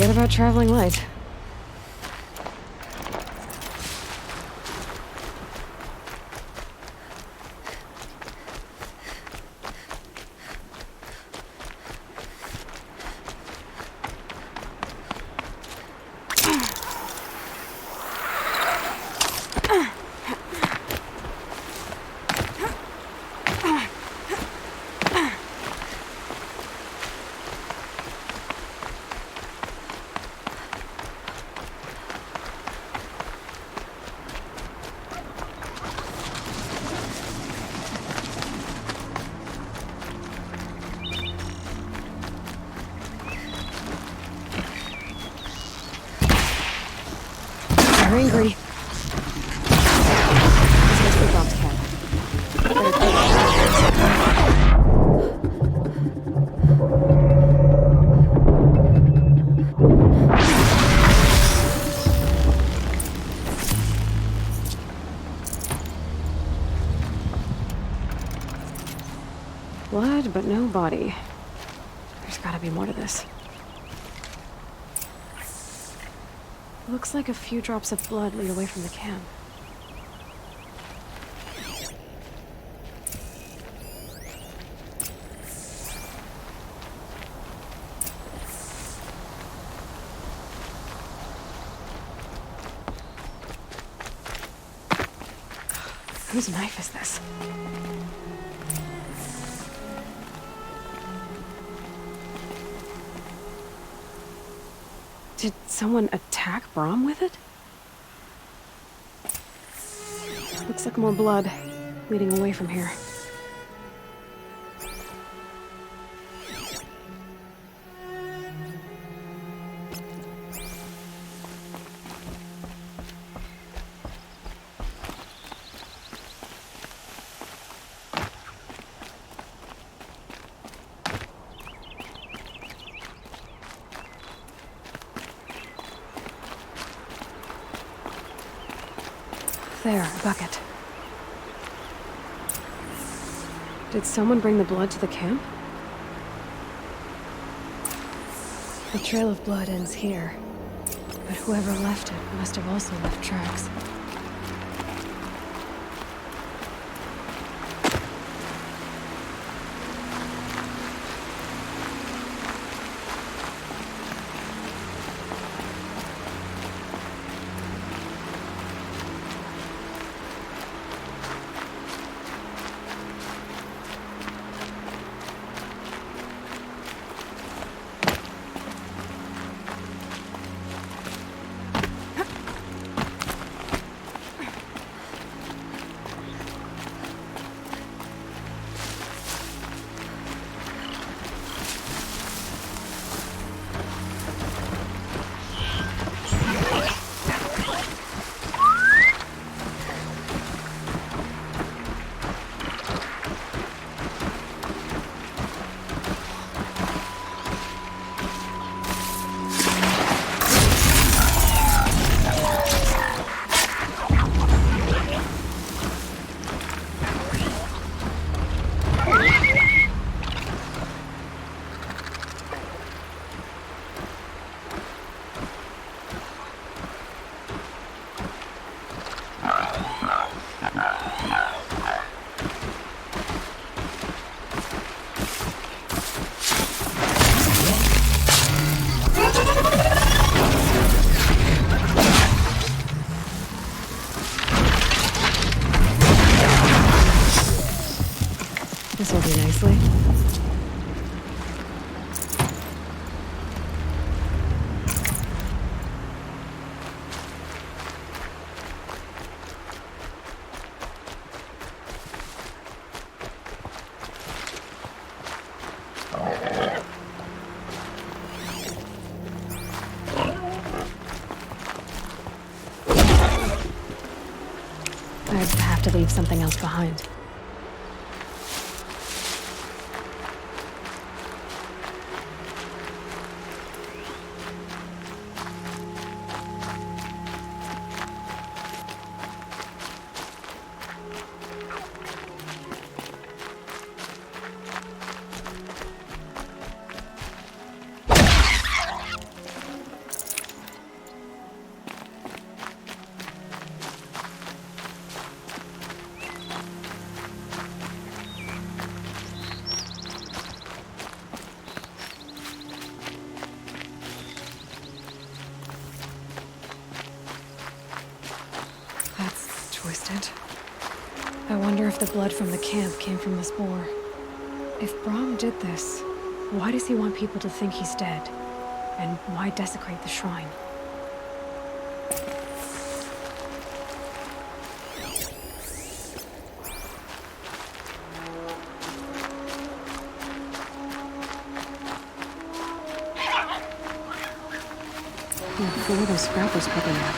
good about traveling light. They're angry. This must be Bob's cat. Better take blood, but no body. There's gotta be more to this. Looks like a few drops of blood lead away from the camp. Whose knife is this? Did someone attack Brom with it? Looks like more blood leading away from here. There, a bucket. Did someone bring the blood to the camp? The trail of blood ends here, but whoever left it must have also left tracks. This will do nicely. I'd have to leave something else behind. wonder if the blood from the camp came from this boar. If Brahm did this, why does he want people to think he's dead? And why desecrate the shrine? Who are those scrappers picking up?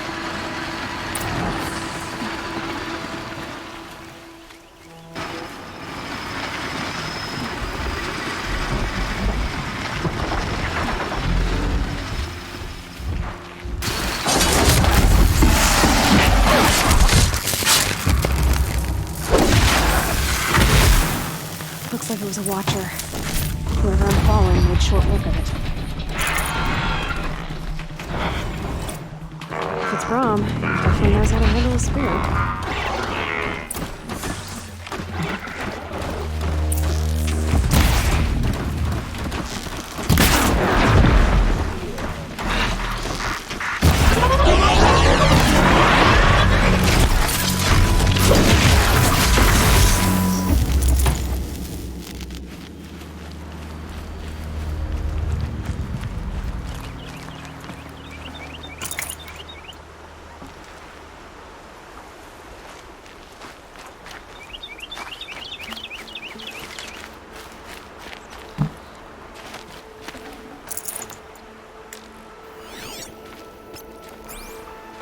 Looks like it was a watcher. Whoever I'm following made short work of it. If it's Brahm, he definitely knows how to handle a spirit.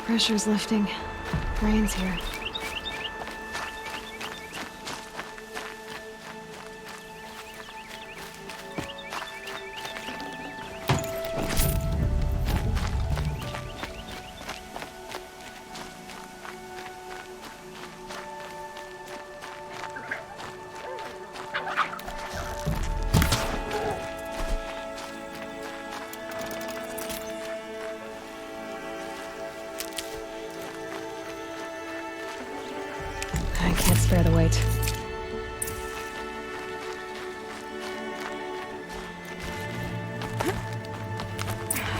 Pressure's lifting. Rain's here. I can't spare the weight.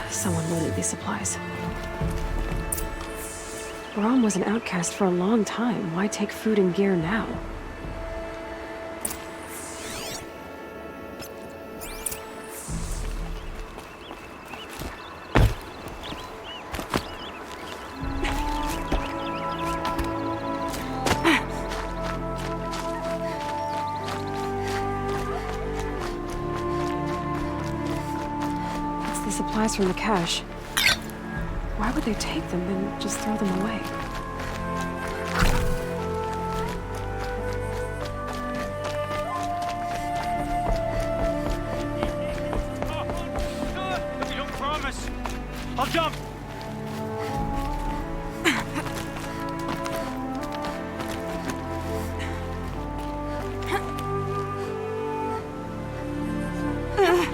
Someone will need these supplies. Brahm was an outcast for a long time. Why take food and gear now? Supplies from the cache. Why would they take them and just throw them away? If you don't promise, I'll jump!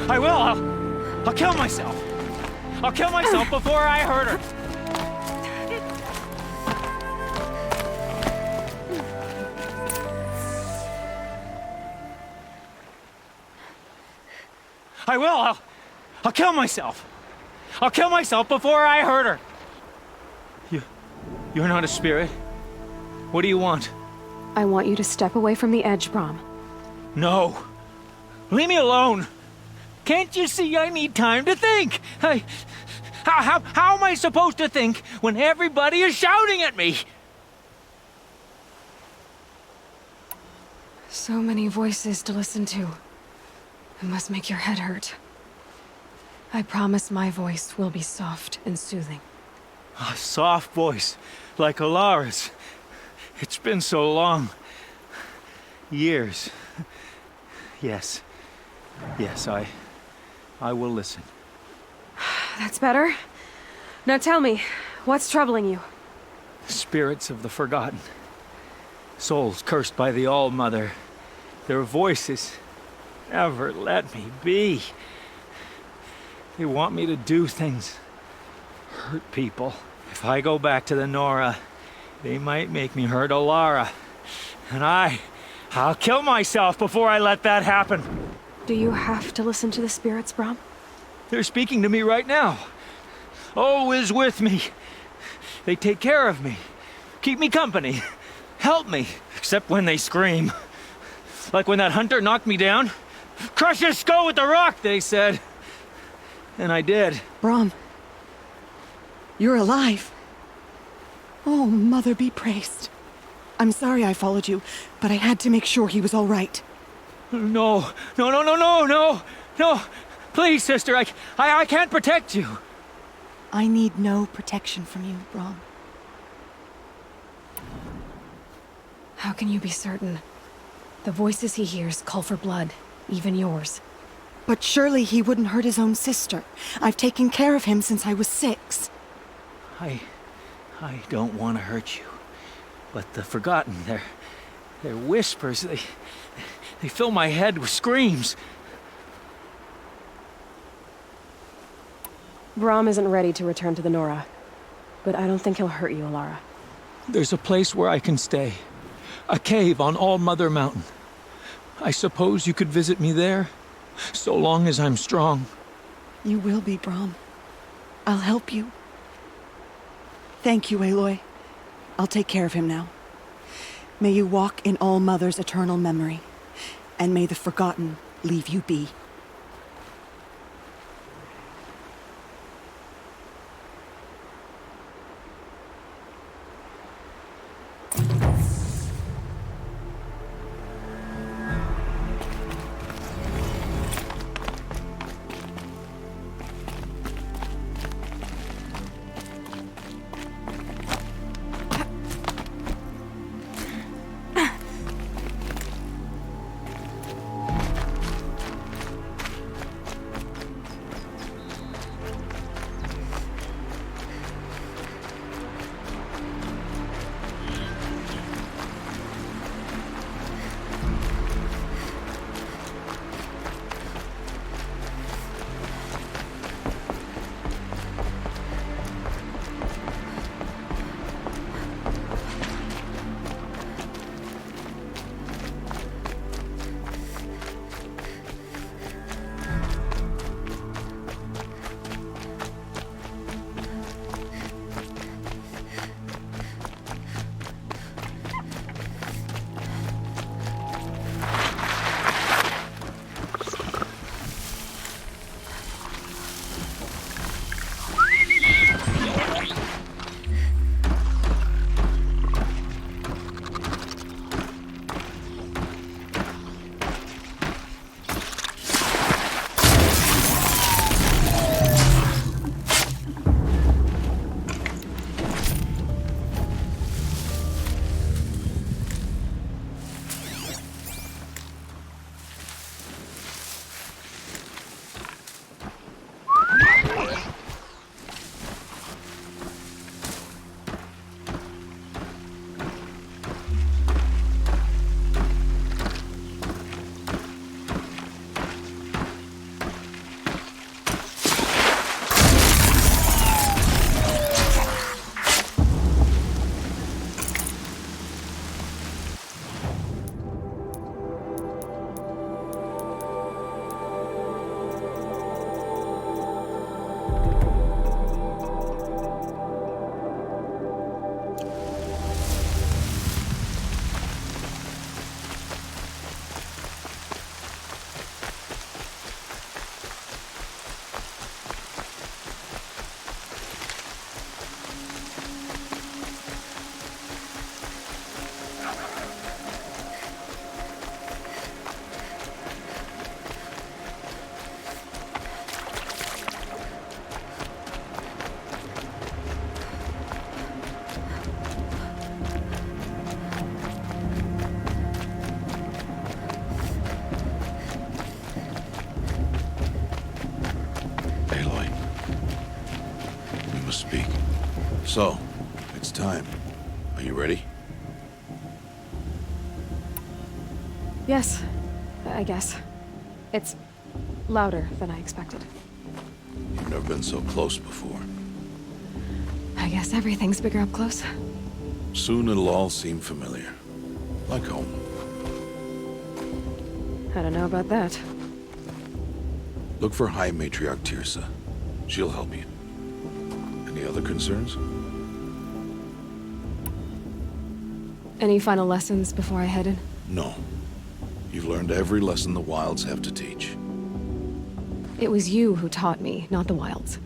I will! I'll kill myself! I'll kill myself before I hurt her! I will! I'll kill myself! I'll kill myself before I hurt her! You're not a spirit. What do you want? I want you to step away from the edge, Brahm. No! Leave me alone! Can't you see I need time to think? How am I supposed to think when everybody is shouting at me? So many voices to listen to. It must make your head hurt. I promise my voice will be soft and soothing. A soft voice, like Alara's. It's been so long. Years. Yes. Yes, I will listen. That's better. Now tell me, what's troubling you? Spirits of the forgotten. Souls cursed by the All-Mother. Their voices never let me be. They want me to do things. Hurt people. If I go back to the Nora, they might make me hurt Alara. And I'll kill myself before I let that happen. Do you have to listen to the spirits, Brahm? They're speaking to me right now. O is with me. They take care of me, keep me company, help me, Except when they scream. Like when that hunter knocked me down. Crush his skull with the rock, they said. And I did. Brom, you're alive. Oh, Mother be praised. I'm sorry I followed you, but I had to make sure he was all right. No. No. Please, sister, I can't protect you. I need no protection from you, Brom. How can you be certain? The voices he hears call for blood, even yours. But surely he wouldn't hurt his own sister. I've taken care of him since I was 6. I don't want to hurt you. But the Forgotten, their whispers, they fill my head with screams. Brom isn't ready to return to the Nora, but I don't think he'll hurt you, Alara. There's a place where I can stay. A cave on All Mother Mountain. I suppose you could visit me there, so long as I'm strong. You will be, Brom. I'll help you. Thank you, Aloy. I'll take care of him now. May you walk in All Mother's eternal memory, and may the Forgotten leave you be. So, it's time. Are you ready? Yes, I guess. It's louder than I expected. You've never been so close before. I guess everything's bigger up close. Soon it'll all seem familiar. Like home. I don't know about that. Look for High Matriarch Tirsa. She'll help you. Any other concerns? Any final lessons before I head in? No. You've learned every lesson the wilds have to teach. It was you who taught me, not the wilds.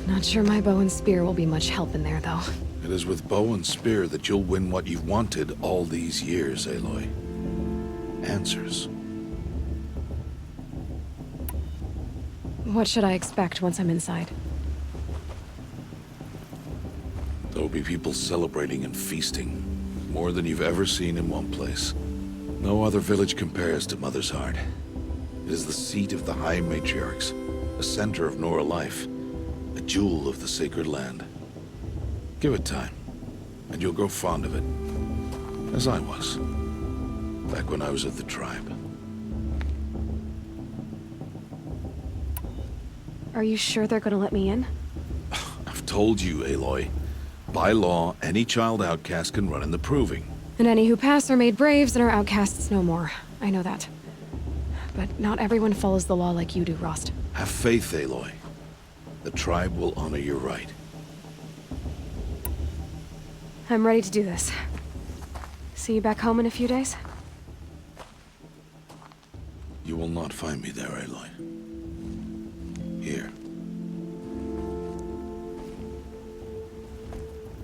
Not sure my bow and spear will be much help in there, though. It is with bow and spear that you'll win what you've wanted all these years, Aloy. Answers. What should I expect once I'm inside? There will be people celebrating and feasting. More than you've ever seen in one place. No other village compares to Mother's Heart. It is the seat of the High Matriarchs, a center of Nora life, a jewel of the sacred land. Give it time, and you'll grow fond of it. As I was, back when I was at the tribe. Are you sure they're gonna let me in? I've told you, Aloy. By law, any child outcast can run in the proving. And any who pass are made braves and are outcasts no more. I know that. But not everyone follows the law like you do, Rost. Have faith, Aloy. The tribe will honor your right. I'm ready to do this. See you back home in a few days? You will not find me there, Aloy. Here.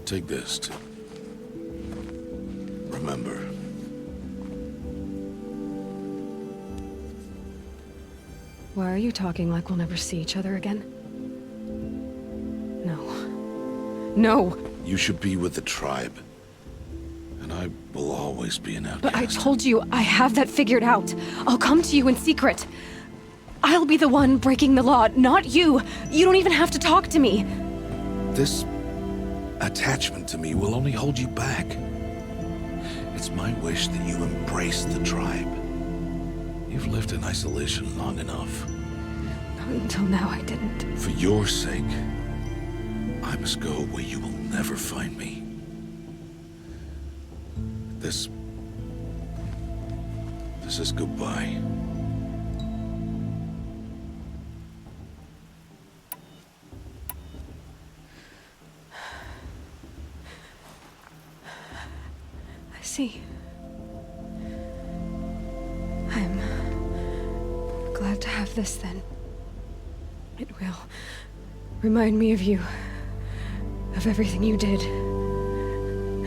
Take this to remember. Why are you talking like we'll never see each other again? No. No! You should be with the tribe. And I will always be an outcast. But I told you, I have that figured out. I'll come to you in secret. I'll be the one breaking the law, not you. You don't even have to talk to me. This attachment to me will only hold you back. It's my wish that you embrace the tribe. You've lived in isolation long enough. Until now, I didn't. For your sake, I must go where you will never find me. This is goodbye. I see. I'm glad to have this then. It will remind me of you, of everything you did,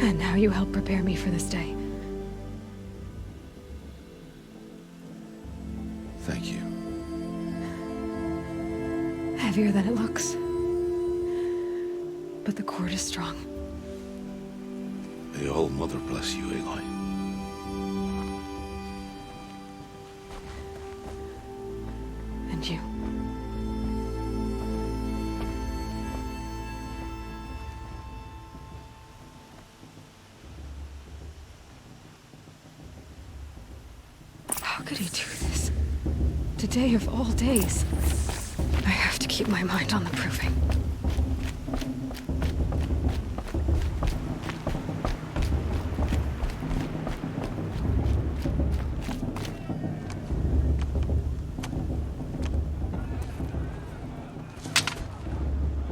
and how you helped prepare me for this day. Thank you. Heavier than it looks. But the cord is strong. May All Mother bless you, Aloy. And you. How could he do this? Today of all days. I have to keep my mind on the proving.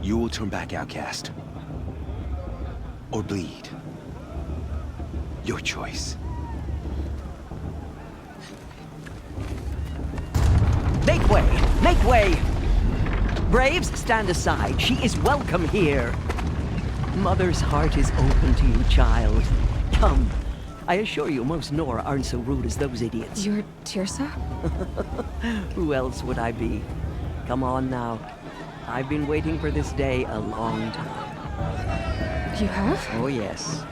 You will turn back, outcast. Or bleed. Your choice. Make way! Make way! Braves, stand aside. She is welcome here. Mother's heart is open to you, child. Come. I assure you, most Nora aren't so rude as those idiots. You're Tirsa? Who else would I be? Come on now. I've been waiting for this day a long time. You have? Oh, yes.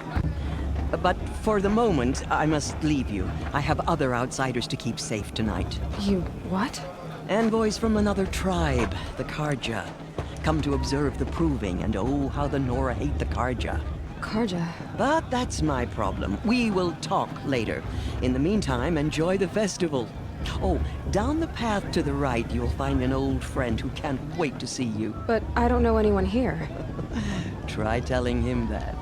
But for the moment, I must leave you. I have other outsiders to keep safe tonight. You what? Envoys from another tribe, the Karja. Come to observe the proving, and oh, how the Nora hate the Karja. Karja. But that's my problem. We will talk later. In the meantime, enjoy the festival. Oh, down the path to the right, you'll find an old friend who can't wait to see you. But I don't know anyone here. Try telling him that.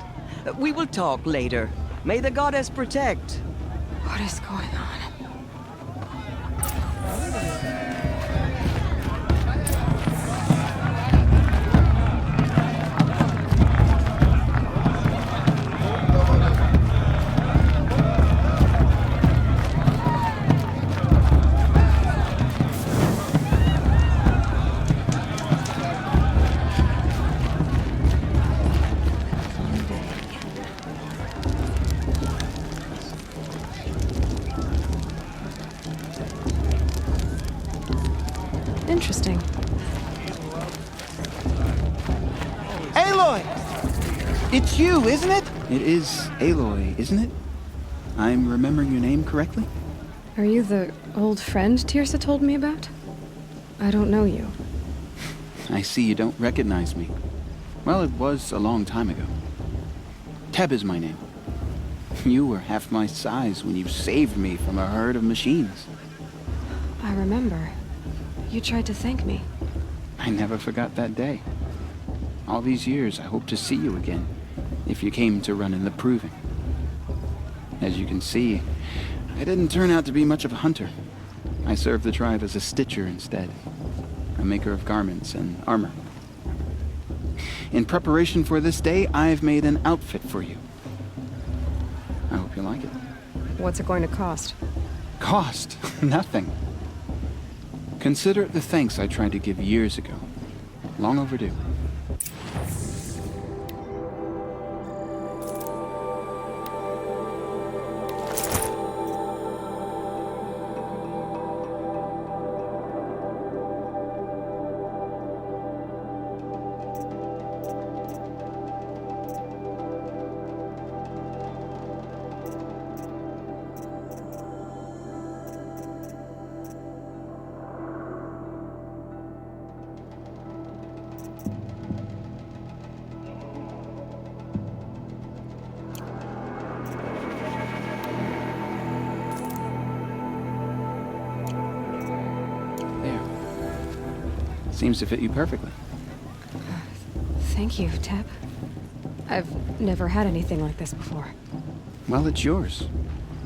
We will talk later. May the goddess protect. What is going on? Interesting. Aloy! It's you, isn't it? It is Aloy, isn't it? I'm remembering your name correctly? Are you the old friend Tirsa told me about? I don't know you. I see you don't recognize me. Well, it was a long time ago. Teb is my name. You were half my size when you saved me from a herd of machines. I remember. You tried to thank me. I never forgot that day. All these years, I hope to see you again, if you came to run in the Proving. As you can see, I didn't turn out to be much of a hunter. I served the tribe as a stitcher instead, a maker of garments and armor. In preparation for this day, I've made an outfit for you. I hope you like it. What's it going to cost? Cost? Nothing. Consider it the thanks I tried to give years ago. Long overdue. Seems to fit you perfectly. Thank you, Teb. I've never had anything like this before. Well, it's yours.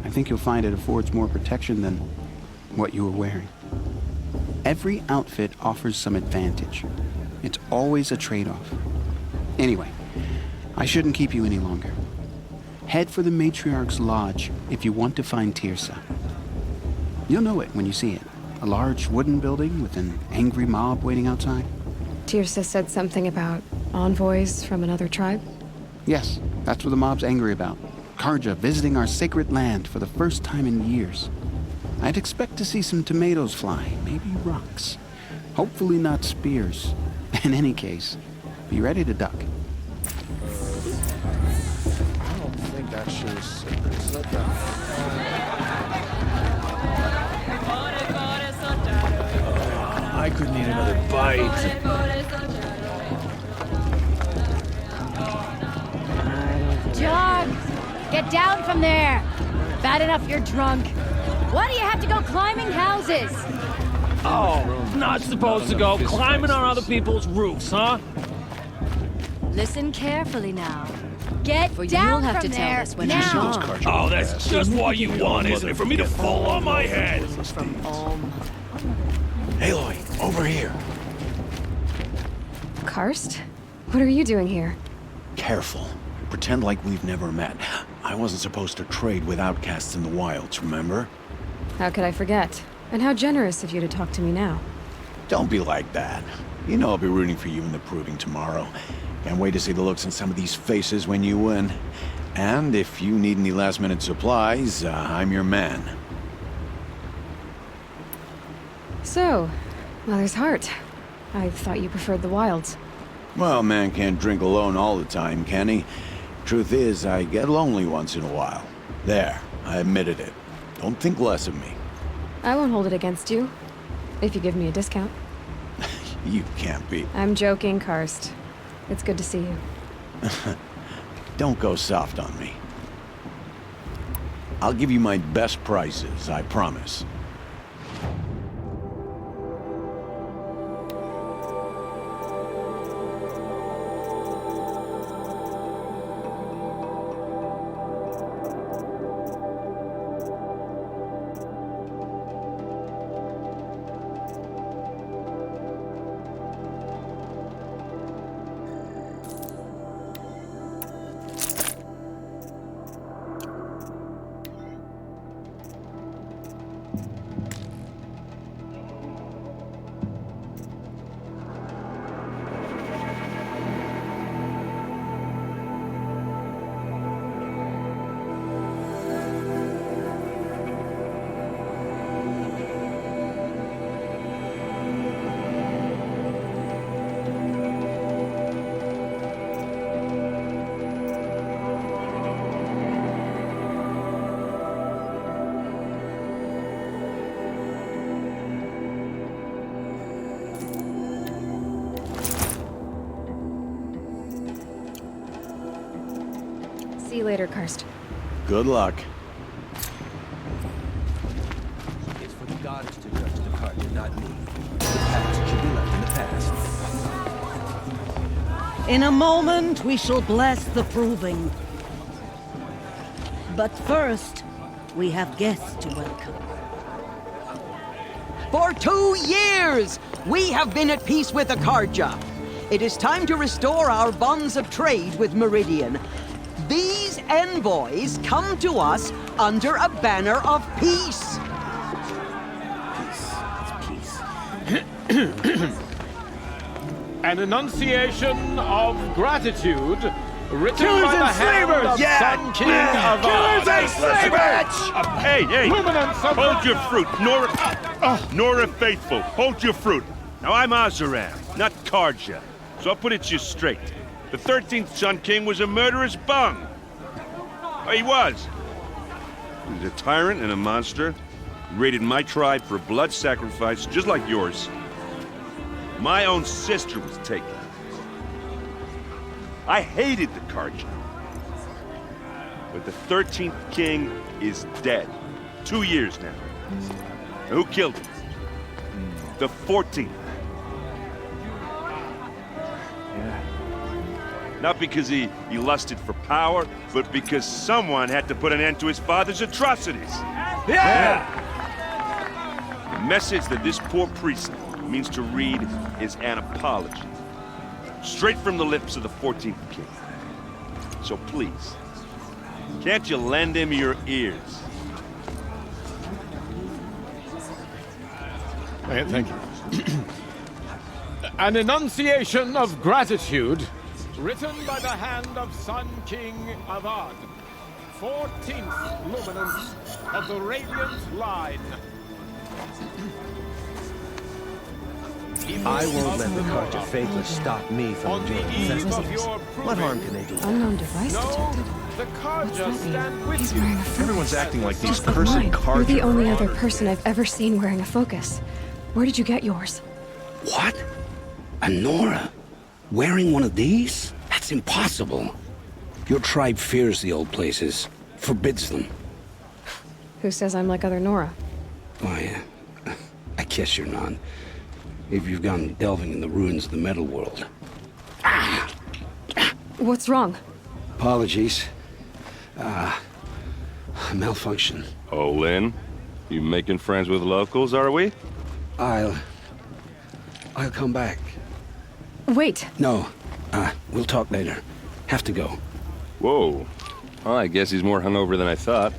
I think you'll find it affords more protection than what you were wearing. Every outfit offers some advantage. It's always a trade-off. Anyway, I shouldn't keep you any longer. Head for the Matriarch's Lodge if you want to find Tirsa. You'll know it when you see it. A large wooden building with an angry mob waiting outside. Tirsa said something about envoys from another tribe? Yes, that's what the mob's angry about. Karja visiting our sacred land for the first time in years. I'd expect to see some tomatoes fly, maybe rocks. Hopefully not spears. In any case, be ready to duck. I don't think that shows. Is that I could need another bite. John! Get down from there! Bad enough you're drunk. Why do you have to go climbing houses? Oh, not supposed to go climbing on other people's roofs, huh? Listen carefully now. Get Well, down you'll have from to tell there us when now. it's Oh, that's just what you want, isn't it? For me to fall on my head? from Aloy, over here. Karst? What are you doing here? Careful. Pretend like we've never met. I wasn't supposed to trade with outcasts in the wilds, remember? How could I forget? And how generous of you to talk to me now. Don't be like that. You know I'll be rooting for you in the Proving tomorrow. Can't wait to see the looks on some of these faces when you win. And if you need any last-minute supplies, I'm your man. So, Mother's Heart. I thought you preferred the wilds. Well, man can't drink alone all the time, can he? Truth is, I get lonely once in a while. There, I admitted it. Don't think less of me. I won't hold it against you, if you give me a discount. You can't be. I'm joking, Karst. It's good to see you. Don't go soft on me. I'll give you my best prices, I promise. you later, Karst. Good luck. It's for the gods to judge the Carja, not me. The past should be left in the past. In a moment, we shall bless the proving. But first, we have guests to welcome. For 2 years, we have been at peace with the Carja. It is time to restore our bonds of trade with Meridian. These envoys come to us under a banner of peace. An enunciation of gratitude written Killers by the and hand slavers! of Sun King of Killers and slavers! Hey, hey! Women and some- Hold your fruit, Nora Faithful. Hold your fruit. Now I'm Azaran, not Carja, so I'll put it to you straight. The 13th Sun King was a murderous bung. Oh, he was. He was a tyrant and a monster. He raided my tribe for a blood sacrifice, just like yours. My own sister was taken. I hated the Carja. But the 13th king is dead. 2 years now. And who killed him? The 14th. Not because he lusted for power, but because someone had to put an end to his father's atrocities. Yeah! The message that this poor priest means to read is an apology. Straight from the lips of the 14th king. So please, can't you lend him your ears? Thank you. An enunciation of gratitude written by the hand of Sun King Avad, 14th luminance of the Radiant Line. I won't let the Carja Faithless stop me from enjoying the festivities. What harm can they do? Unknown device detected. The Carja What's that stand mean? with He's you. wearing a focus. Everyone's acting like these Just like cursed mine. Carja You're the only are other honored. person I've ever seen wearing a focus. Where did you get yours? What? A Nora? Wearing one of these? That's impossible. Your tribe fears the old places, forbids them. Who says I'm like other Nora? Why, I guess you're not. If you've gone delving in the ruins of the metal world. What's wrong? Apologies. Malfunction. Oh, Lynn, you making friends with locals, are we? I'll come back. Wait. No, we'll talk later. Have to go. Whoa. Well, I guess he's more hungover than I thought.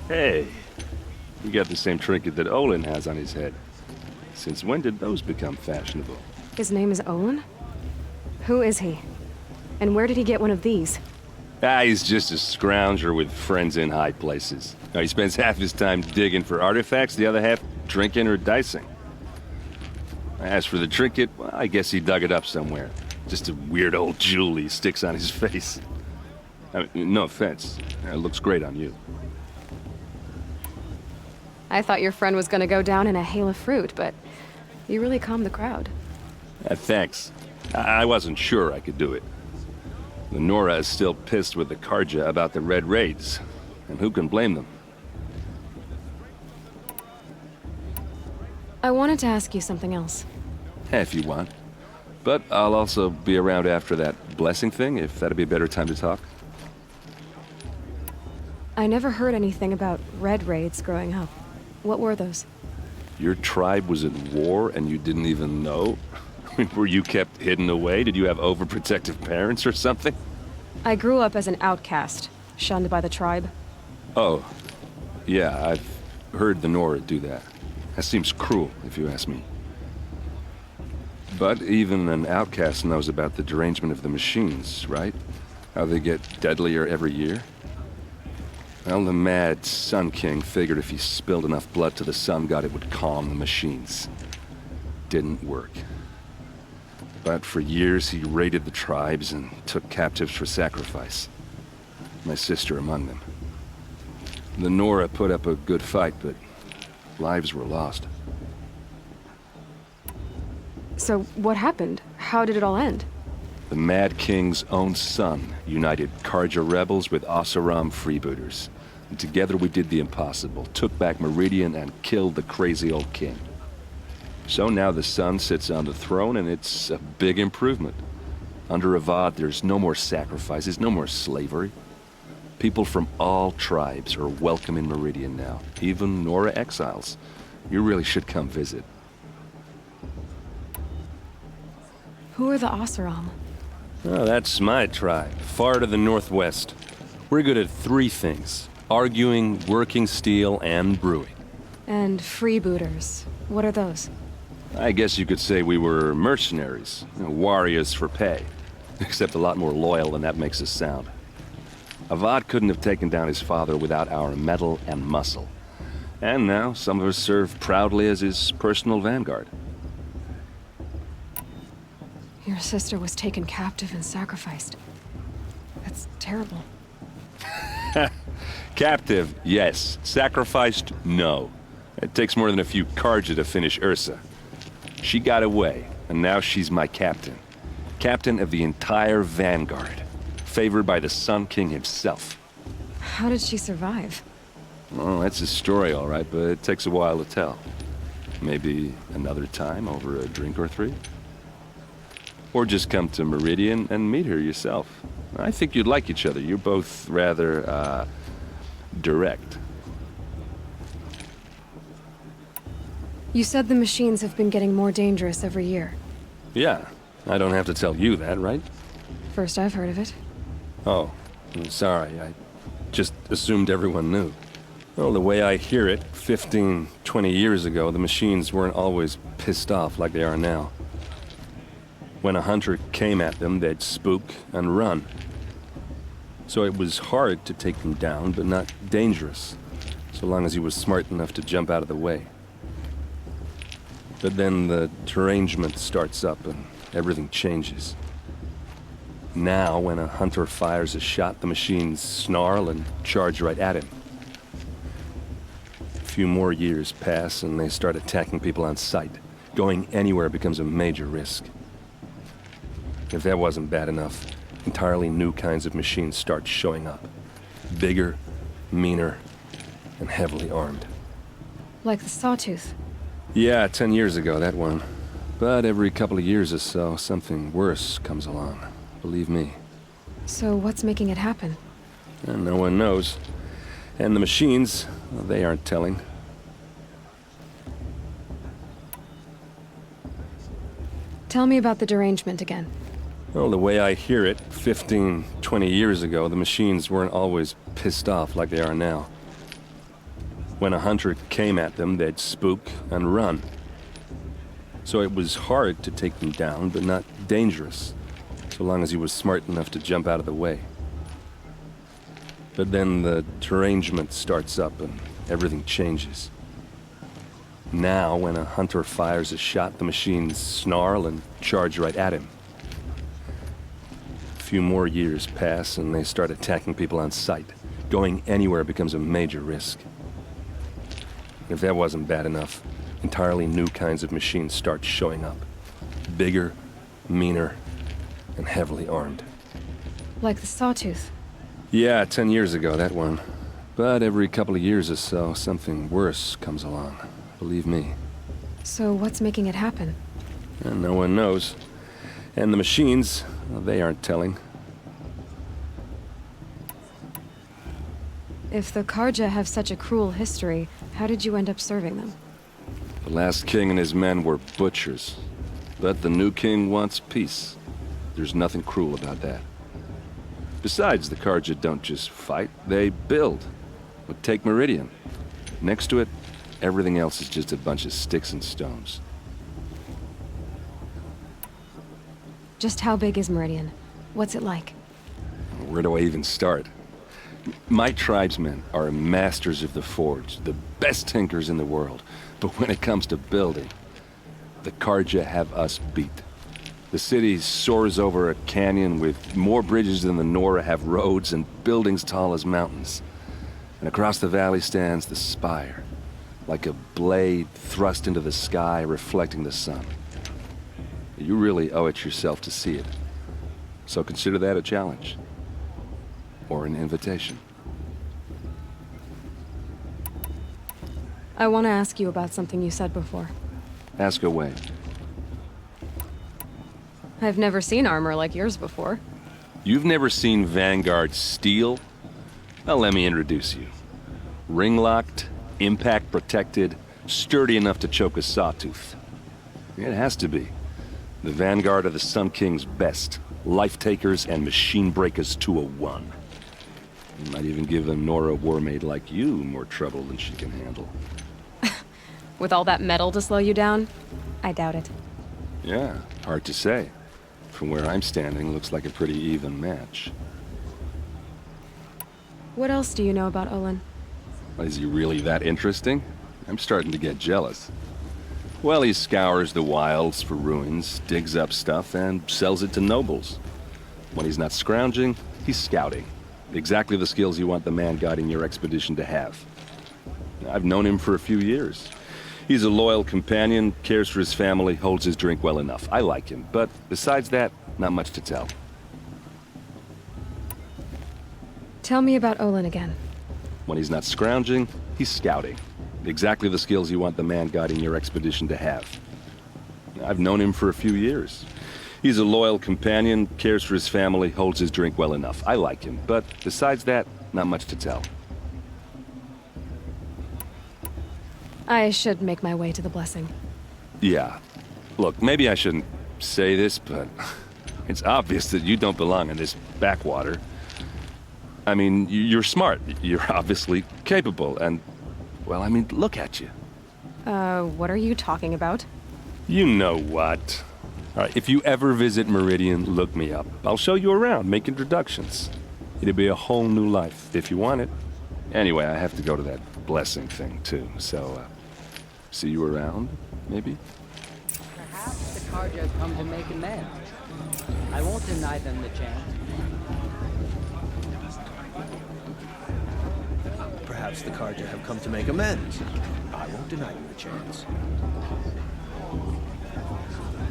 Hey, you got the same trinket that Olin has on his head. Since when did those become fashionable? His name is Olin? Who is he? And where did he get one of these? He's just a scrounger with friends in high places. Now, he spends half his time digging for artifacts, the other half drinking or dicing. As for the trinket, well, I guess he dug it up somewhere. Just a weird old jewel he sticks on his face. I mean, no offense. It looks great on you. I thought your friend was gonna go down in a hail of fruit, but you really calmed the crowd. Thanks. I wasn't sure I could do it. The Nora is still pissed with the Carja about the Red Raids, and who can blame them? I wanted to ask you something else. If you want. But I'll also be around after that blessing thing, if that'd be a better time to talk. I never heard anything about Red Raids growing up. What were those? Your tribe was at war and you didn't even know? I mean, were you kept hidden away? Did you have overprotective parents or something? I grew up as an outcast, shunned by the tribe. Oh, yeah, I've heard the Nora do that. That seems cruel, if you ask me. But even an outcast knows about the derangement of the machines, right? How they get deadlier every year? Well, the mad Sun King figured if he spilled enough blood to the Sun God, it would calm the machines. Didn't work. But for years, he raided the tribes and took captives for sacrifice. My sister among them. The Nora put up a good fight, but lives were lost. So what happened? How did it all end? The Mad King's own son united Karja rebels with Oseram freebooters. And together we did the impossible, took back Meridian and killed the crazy old king. So now the son sits on the throne and it's a big improvement. Under Avad, there's no more sacrifices, no more slavery. People from all tribes are welcome in Meridian now, even Nora exiles. You really should come visit. Who are the Oseram? Oh, that's my tribe, far to the northwest. We're good at three things: arguing, working steel, and brewing. And freebooters. What are those? I guess you could say we were mercenaries, warriors for pay. Except a lot more loyal than that makes us sound. Avad couldn't have taken down his father without our metal and muscle. And now some of us serve proudly as his personal vanguard. Your sister was taken captive and sacrificed. That's terrible. Captive, yes. Sacrificed, no. It takes more than a few Karja to finish Ursa. She got away, and now she's my captain. Captain of the entire vanguard. Favored by the Sun King himself. How did she survive? Well, that's a story, all right, but it takes a while to tell. Maybe another time over a drink or three? Or just come to Meridian and meet her yourself. I think you'd like each other. You're both rather, direct. You said the machines have been getting more dangerous every year. Yeah, I don't have to tell you that, right? First I've heard of it. Oh, I'm sorry. I just assumed everyone knew. Well, the way I hear it, 15, 20 years ago, the machines weren't always pissed off like they are now. When a hunter came at them, they'd spook and run. So it was hard to take them down, but not dangerous, so long as he was smart enough to jump out of the way. But then the derangement starts up and everything changes. Now, when a hunter fires a shot, the machines snarl and charge right at him. A few more years pass and they start attacking people on sight. Going anywhere becomes a major risk. If that wasn't bad enough, entirely new kinds of machines start showing up. Bigger, meaner, and heavily armed. Like the Sawtooth? Yeah, 10 years ago, that one. But every couple of years or so, something worse comes along. Believe me. So what's making it happen? And no one knows. And the machines, well, they aren't telling. Tell me about the derangement again. Well, the way I hear it, 15, 20 years ago, the machines weren't always pissed off like they are now. When a hunter came at them, they'd spook and run. So it was hard to take them down, but not dangerous, so long as he was smart enough to jump out of the way. But then the derangement starts up and everything changes. Now, when a hunter fires a shot, the machines snarl and charge right at him. A few more years pass and they start attacking people on sight. Going anywhere becomes a major risk. If that wasn't bad enough, entirely new kinds of machines start showing up. Bigger, meaner, and heavily armed. Like the Sawtooth? Yeah, 10 years ago, that one. But every couple of years or so, something worse comes along. Believe me. So what's making it happen? And no one knows. And the machines, well, they aren't telling. If the Karja have such a cruel history, how did you end up serving them? The last king and his men were butchers. But the new king wants peace. There's nothing cruel about that. Besides, the Karja don't just fight, they build. But take Meridian. Next to it, everything else is just a bunch of sticks and stones. Just how big is Meridian? What's it like? Where do I even start? My tribesmen are masters of the forge, the best tinkers in the world. But when it comes to building, the Karja have us beat. The city soars over a canyon with more bridges than the Nora have roads and buildings tall as mountains. And across the valley stands the spire, like a blade thrust into the sky reflecting the sun. You really owe it yourself to see it. So consider that a challenge. Or an invitation. I want to ask you about something you said before. Ask away. I've never seen armor like yours before. You've never seen Vanguard steel? Well, let me introduce you. Ring-locked, impact-protected, sturdy enough to choke a sawtooth. It has to be. The Vanguard of the Sun King's best. Life-takers and machine breakers to a one. You might even give a Nora warmaid like you more trouble than she can handle. With all that metal to slow you down? I doubt it. Yeah, hard to say. From where I'm standing, looks like a pretty even match. What else do you know about Olin? Is he really that interesting? I'm starting to get jealous. Well, he scours the wilds for ruins, digs up stuff, and sells it to nobles. When he's not scrounging, he's scouting. Exactly the skills you want the man guiding your expedition to have. I've known him for a few years. He's a loyal companion, cares for his family, holds his drink well enough. I like him, but besides that, not much to tell. Tell me about Olin again. When he's not scrounging, he's scouting. Exactly the skills you want the man guiding your expedition to have. I've known him for a few years. He's a loyal companion, cares for his family, holds his drink well enough. I like him, but besides that, not much to tell. I should make my way to the blessing. Yeah. Look, maybe I shouldn't say this, but it's obvious that you don't belong in this backwater. I mean, you're smart. You're obviously capable, and, well, I mean, look at you. What are you talking about? You know what. All right, if you ever visit Meridian, look me up. I'll show you around, make introductions. It'll be a whole new life, if you want it. Anyway, I have to go to that blessing thing, too, so, see you around, maybe? Perhaps the Carja has come to make amends. I won't deny them the chance. Perhaps the Carja have come to make amends. I won't deny you the chance.